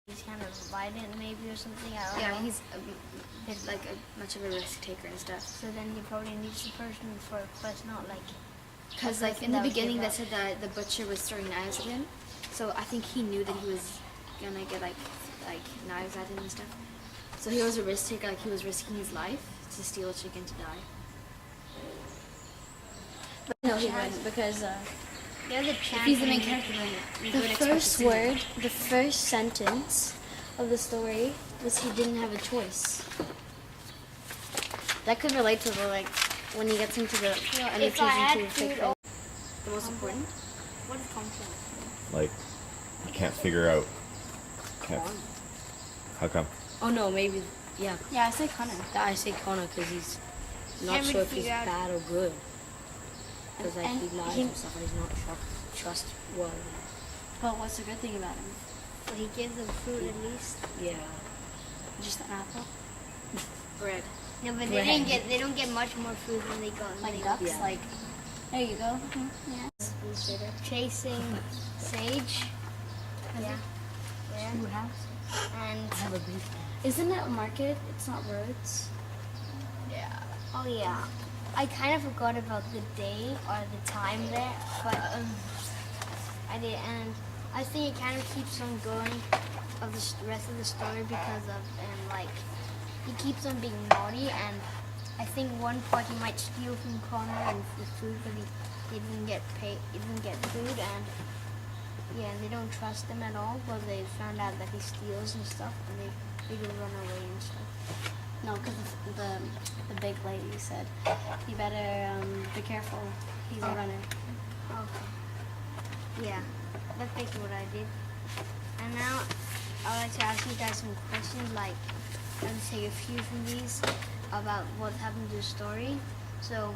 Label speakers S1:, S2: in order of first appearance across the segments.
S1: He's kind of violent, maybe, or something. I don't know.
S2: Yeah, he's like much of a risk taker and stuff.
S1: So then he probably needs the person for quest, not like.
S2: Because like in the beginning they said that the butcher was throwing knives at him, so I think he knew that he was gonna get like knives at him and stuff. So he was a risk taker, like he was risking his life to steal a chicken to die. But no, he wouldn't, because
S1: There's a
S2: if
S1: chance.
S2: he's the main character, then you
S3: The
S2: would expect to
S3: first
S2: see him.
S3: word, the first sentence of the story was he didn't have a choice.
S2: That could relate to the like when he gets into the and he
S1: if I had
S2: turns into a fake
S1: to-
S2: the most important.
S1: What is conflict?
S4: Like, you can't figure out. How come?
S2: Oh no, maybe yeah.
S3: Yeah, I say Connor.
S2: I say Connor because he's not
S1: Can't
S2: sure
S1: really
S2: if he's
S1: figure out-
S2: bad or good. Because like
S3: And
S2: he lies
S3: he-
S2: and stuff, and he's not trustworthy.
S3: But what's the good thing about him?
S1: Well, he gives them fruit at least.
S2: Yeah.
S3: Just an apple?
S2: Bread.
S1: No, but
S2: Right.
S1: they don't get much more food when they go.
S3: Like
S1: they
S3: ducks?
S2: Yeah.
S3: Like, there you go. Yeah.
S1: chasing Sage. Yeah. Yeah.
S3: Who has?
S1: And
S2: I have a beef.
S3: Isn't it a market? It's not roads.
S1: oh yeah, I kind of forgot about the day or the time there, but I did, and I think it kind of keeps on going of the rest of the story because of like he keeps on being naughty, and I think one part he might steal from Connor and the food, but he didn't get paid, he didn't get food, and yeah, they don't trust him at all. But they found out that he steals and stuff, and they go run away and stuff.
S3: No, because the big lady said, you better be careful. He's a runner.
S1: Okay. Yeah, that's basically what I did. And now I'd like to ask you guys some questions. Like, I'm gonna take a few from these about what happened to the story. So,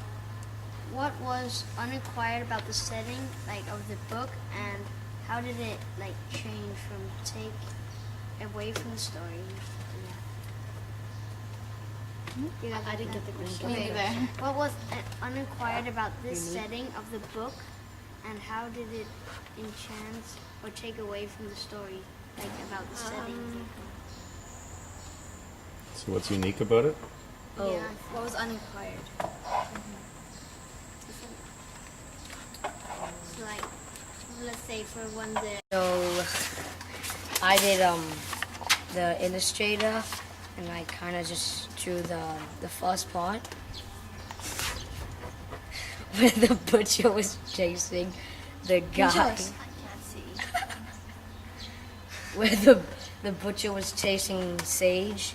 S1: what was unacquired about the setting, like, of the book, and how did it like change from take away from the story? You guys
S2: I didn't
S1: like
S2: get the
S1: that?
S2: question.
S3: Me neither.
S1: What was unacquired about this setting of the book, and how did it enchant or take away from the story, like about the setting?
S4: So what's unique about it?
S2: Oh,
S1: Yeah.
S2: what was unacquired?
S1: So like, let's say for one day.
S2: So I did the illustrator, and I kind of just drew the first part where the butcher was chasing the guy.
S1: I can't see.
S2: Where the butcher was chasing Sage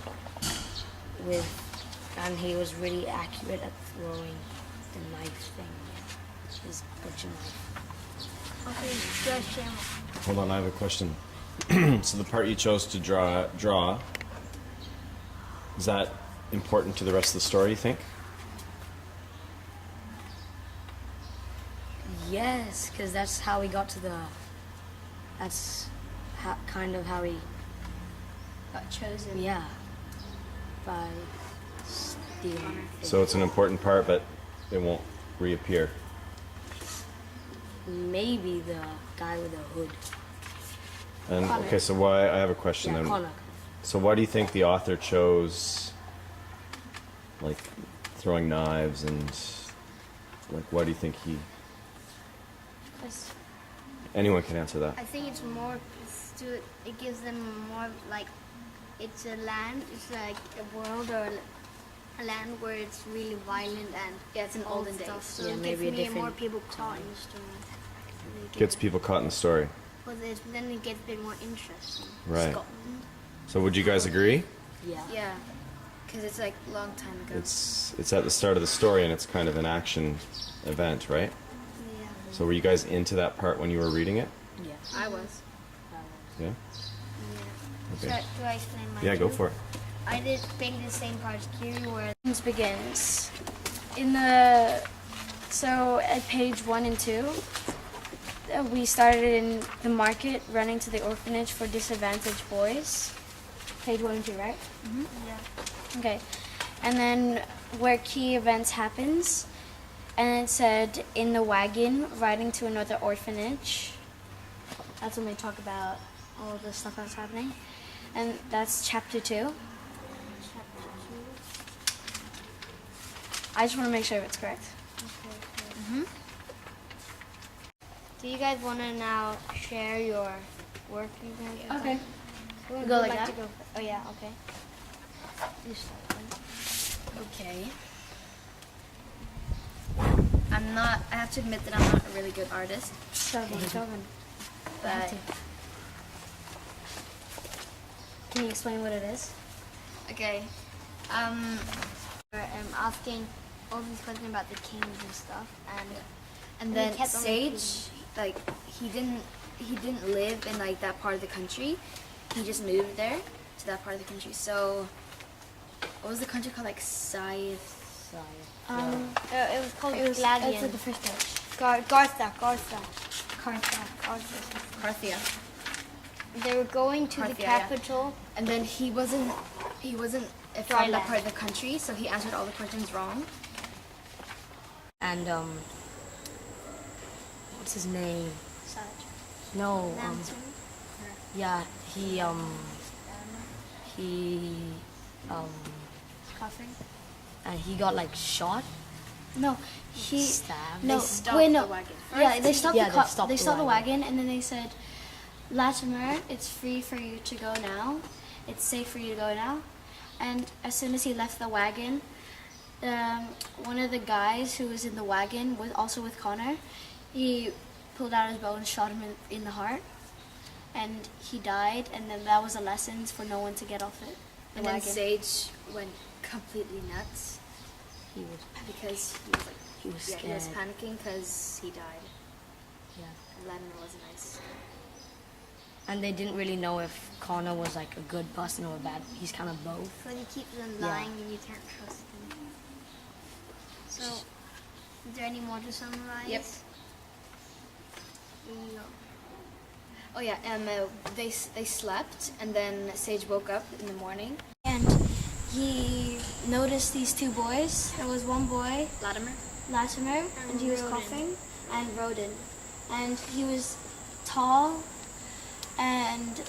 S2: and he was really accurate at throwing the knife thing, his butcher knife.
S1: Okay, Josh Shamrock.
S4: Hold on, I have a question. So the part you chose to draw, is that important to the rest of the story, you think?
S2: Yes, because that's how he got to that's kind of how he,
S3: Got chosen.
S2: yeah, by stealing.
S4: So it's an important part, but it won't reappear.
S2: Maybe the guy with the hood.
S4: And
S3: Connor.
S4: okay, so why? I have a question
S2: Yeah,
S4: then.
S2: Connor.
S4: So why do you think the author chose, like, throwing knives and, like, why do you think he? Anyone can answer that.
S1: I think it's more. It gives them more like. It's a land. It's like a world or a land where it's really violent and
S3: Yeah, it's in
S1: old
S3: olden
S1: stuff.
S3: days.
S1: So
S2: Yeah,
S1: it
S2: maybe a
S1: gets more
S2: different
S1: people caught in the story.
S4: Gets people caught in the story.
S1: But then it gets a bit more interesting.
S4: Right.
S1: Scotland.
S4: So would you guys agree?
S2: Yeah.
S3: Yeah, because it's like a long time ago.
S4: It's at the start of the story and it's kind of an action event, right?
S1: Yeah.
S4: So were you guys into that part when you were reading it?
S2: Yeah.
S3: I was.
S4: Yeah.
S1: So,
S4: Okay.
S1: do I explain my?
S4: Yeah, go for it.
S1: I did paint the same part as Kiri, where
S3: It begins. So at page 1 and 2, we started in the market running to the orphanage for disadvantaged boys. Page 1 and 2, right?
S1: yeah.
S3: Okay. And then where key events happens, and it said in the wagon riding to another orphanage. That's when they talk about all the stuff that's happening. and that's chapter 2.
S1: Chapter 2.
S3: I just want to make sure it's correct.
S1: Okay. Do you guys want to now share your work you guys have
S3: Okay.
S1: done? Who would
S3: Go like
S1: like
S3: that?
S1: to go? Oh yeah, okay. You start then.
S2: Okay. I have to admit that I'm not a really good artist, but
S3: Can you explain what it is?
S2: okay.
S1: I'm asking all these questions about the kings and stuff,
S2: And
S1: we
S2: then
S1: kept on
S2: Sage, like he didn't live in like that part of the country. He just moved there to that part of the country. So what was the country called? Like Scythe.
S1: it was called
S3: It's
S1: Gladian.
S3: at the first page.
S1: Gartha.
S2: Parthia.
S1: They were going to the
S2: Parthia, yeah.
S1: capital.
S2: And then he wasn't from that part of the country, so he answered all the questions wrong.
S5: And what's his name?
S1: Saj.
S5: No,
S1: Nansen.
S5: yeah, he
S1: Coughing.
S5: and he got like shot,
S3: No, he
S5: stabbed.
S3: no.
S2: They stopped
S3: wait, no.
S2: the wagon.
S3: Yeah, they stopped
S5: Yeah,
S3: the
S5: they stopped
S3: they
S5: the
S3: stopped the
S5: wagon.
S3: wagon, and then they said, "Latimer, it's free for you to go now. It's safe for you to go now." And as soon as he left the wagon, one of the guys who was in the wagon, also with Connor, he pulled out his bow and shot him in the heart, and he died. And then that was a lesson for no one to get off it. The
S2: And then
S3: wagon.
S2: Sage went completely nuts
S5: He was
S2: because he was like
S5: he was
S2: he was
S5: scared.
S2: panicking because he died.
S5: Yeah.
S2: And Latimer wasn't nice.
S5: And they didn't really know if Connor was like a good person or a bad. He's kind of both.
S1: When you keep them
S5: Yeah.
S1: lying and you can't trust them. So, is there any more to summarize?
S2: Yep.
S1: Here you go.
S2: Oh yeah, they slept, and then Sage woke up in the morning.
S3: And he noticed these two boys. There was one boy,
S2: Latimer.
S3: Latimer, and he was
S1: Roden.
S3: coughing, and Roden. And he was tall and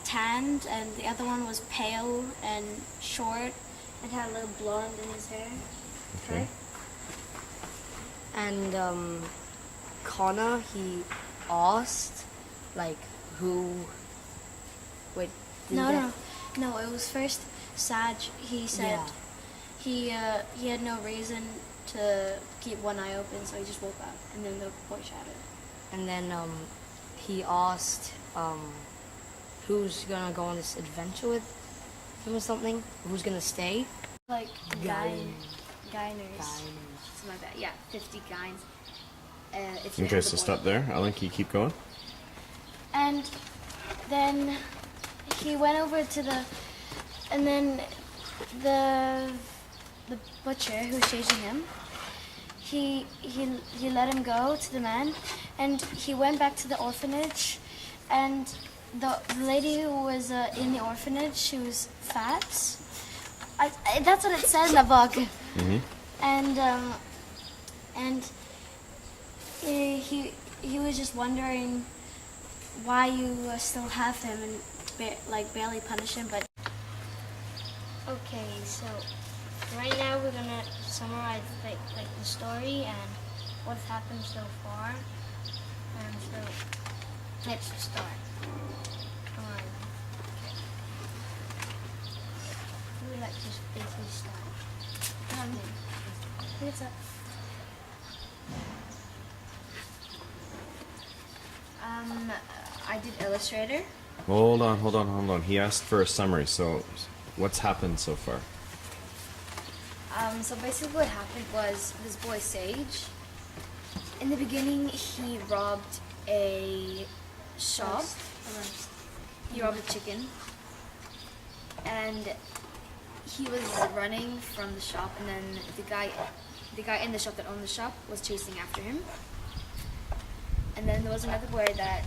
S3: tanned, and the other one was pale and short and had a little blonde in his hair.
S4: Okay.
S5: And Connor, he asked like who. Wait. didn't
S3: No,
S5: that-
S3: no, it was first Saj. He said
S5: Yeah.
S3: he had no reason to keep one eye open, so he just woke up, and then the boy shouted.
S5: And then he asked who's gonna go on this adventure with him or something. Who's gonna stay?
S3: Like
S5: Guy-
S3: Guiners.
S2: Something like that. Yeah, 50 guys. If you
S4: Okay,
S2: have
S4: so
S2: the boy.
S4: stop there. Alan, can you keep going?
S3: And then he went over to and then the butcher who was chasing him, he let him go to the man, and he went back to the orphanage, and the lady who was in the orphanage, she was fat. That's what it said in the book. And he was just wondering why you still have him and barely punish him, but
S1: Okay, so right now we're gonna summarize like the story and what's happened so far. And so let's start. Come on. We like just basically start.
S3: what's up?
S2: I did Illustrator.
S4: Hold on. He asked for a summary. So, what's happened so far?
S2: So basically what happened was this boy Sage, in the beginning he robbed a shop. He robbed a chicken. And he was running from the shop, and then the guy in the shop that owned the shop was chasing after him. And then there was another boy that